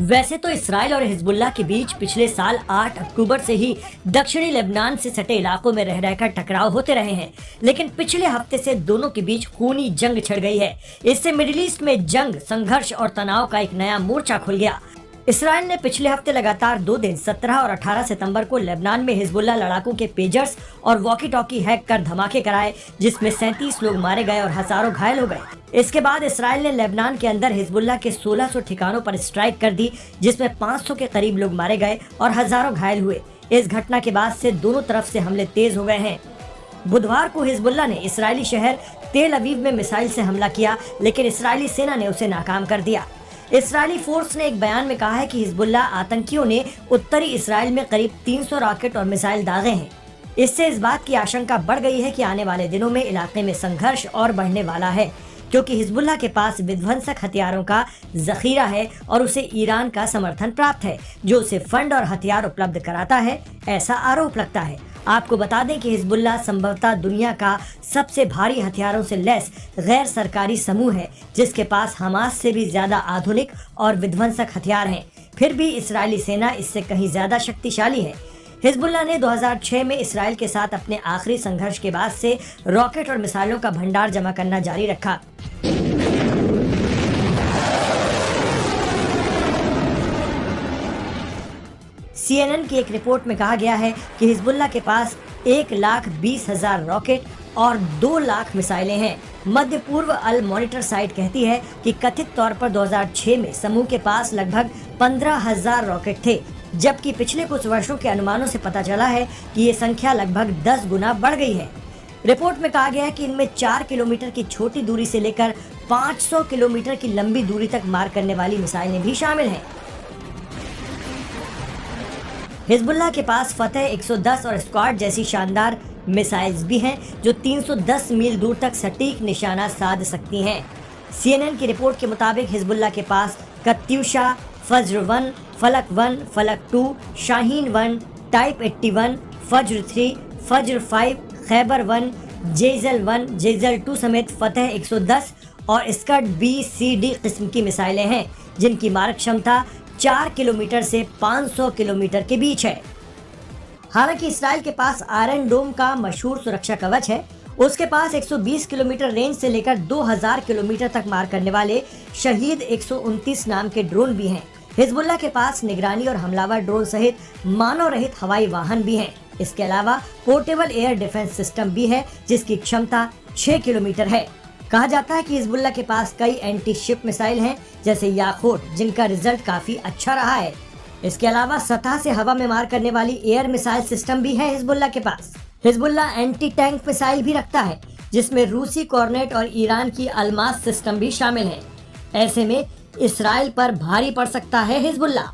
वैसे तो इसराइल और हिजबुल्लाह के बीच पिछले साल 8 अक्टूबर से ही दक्षिणी लेबनान से सटे इलाकों में रह रहकर टकराव होते रहे हैं, लेकिन पिछले हफ्ते से दोनों के बीच खूनी जंग छिड़ गई है। इससे मिडिल ईस्ट में जंग, संघर्ष और तनाव का एक नया मोर्चा खुल गया। इसराइल ने पिछले हफ्ते लगातार 2 दिन 17 और 18 सितंबर को लेबनान में हिजबुल्लाह लड़ाकों के पेजर्स और वॉकी टॉकी हैक कर धमाके कराए, जिसमें 37 लोग मारे गए और हजारों घायल हो गए। इसके बाद इसराइल ने लेबनान के अंदर हिजबुल्लाह के 1600 ठिकानों पर स्ट्राइक कर दी, जिसमें 500 के करीब लोग मारे गए और हजारों घायल हुए। इस घटना के बाद से दोनों तरफ से हमले तेज हो गए हैं। बुधवार को हिजबुल्लाह ने इसराइली शहर तेल अवीव में मिसाइल से हमला किया, लेकिन इसराइली सेना ने उसे नाकाम कर दिया। इसराइली फोर्स ने एक बयान में कहा है कि हिजबुल्लाह आतंकियों ने उत्तरी इसराइल में करीब 300 रॉकेट और मिसाइल दागे हैं। इससे इस बात की आशंका बढ़ गई है कि आने वाले दिनों में इलाके में संघर्ष और बढ़ने वाला है, क्योंकि हिजबुल्लाह के पास विध्वंसक हथियारों का जखीरा है और उसे ईरान का समर्थन प्राप्त है, जो उसे फंड और हथियार उपलब्ध कराता है, ऐसा आरोप लगता है। आपको बता दें कि हिजबुल्लाह संभवतः दुनिया का सबसे भारी हथियारों से लैस गैर सरकारी समूह है, जिसके पास हमास से भी ज्यादा आधुनिक और विध्वंसक हथियार हैं। फिर भी इस्राएली सेना इससे कहीं ज्यादा शक्तिशाली है। हिजबुल्लाह ने 2006 में इसराइल के साथ अपने आखिरी संघर्ष के बाद से रॉकेट और मिसाइलों का भंडार जमा करना जारी रखा। CNN की एक रिपोर्ट में कहा गया है कि हिजबुल्लाह के पास 1,20,000 रॉकेट और 2 लाख मिसाइलें हैं। मध्य पूर्व अल मॉनिटर साइट कहती है कि कथित तौर पर 2006 में समूह के पास लगभग 15,000 रॉकेट थे, जबकि पिछले कुछ वर्षों के अनुमानों से पता चला है कि ये संख्या लगभग 10 गुना बढ़ गई है। रिपोर्ट में कहा गया है कि इनमें 4 किलोमीटर की छोटी दूरी से लेकर 500 किलोमीटर की लंबी दूरी तक मार करने वाली मिसाइलें भी शामिल हैं। हिजबुल्लाह के पास फतेह 110 और स्क्वाड जैसी शानदार मिसाइल्स भी हैं, जो 310 मील दूर तक सटीक निशाना साध सकती हैं। CNN की रिपोर्ट के मुताबिक हिजबुल्लाह के पास कत्यूशा, फज्र 1, फलक 1, फलक 2, शाहीन 1, टाइप 81, फज्र 3, फज्र 5, खैबर 1, जेजल 1, जेजल 2 समेत फतेह 110 और स्कड B-C-D किस्म की मिसाइलें हैं, जिनकी मारक क्षमता 4 किलोमीटर से 500 किलोमीटर के बीच है। हालांकि इसराइल के पास आयरन डोम का मशहूर सुरक्षा कवच है। उसके पास 120 किलोमीटर रेंज से लेकर 2000 किलोमीटर तक मार करने वाले शहीद 129 नाम के ड्रोन भी हैं। हिजबुल्लाह के पास निगरानी और हमलावर ड्रोन सहित मानव रहित हवाई वाहन भी हैं। इसके अलावा पोर्टेबल एयर डिफेंस सिस्टम भी है, जिसकी क्षमता 6 किलोमीटर है। कहा जाता है कि हिजबुल्लाह के पास कई एंटी शिप मिसाइल हैं, जैसे याकूट, जिनका रिजल्ट काफी अच्छा रहा है। इसके अलावा सतह से हवा में मार करने वाली एयर मिसाइल सिस्टम भी है हिजबुल्लाह के पास। हिजबुल्लाह एंटी टैंक मिसाइल भी रखता है, जिसमें रूसी कॉर्नेट और ईरान की अल्मास सिस्टम भी शामिल है। ऐसे में इसराइल पर भारी पड़ सकता है हिजबुल्लाह।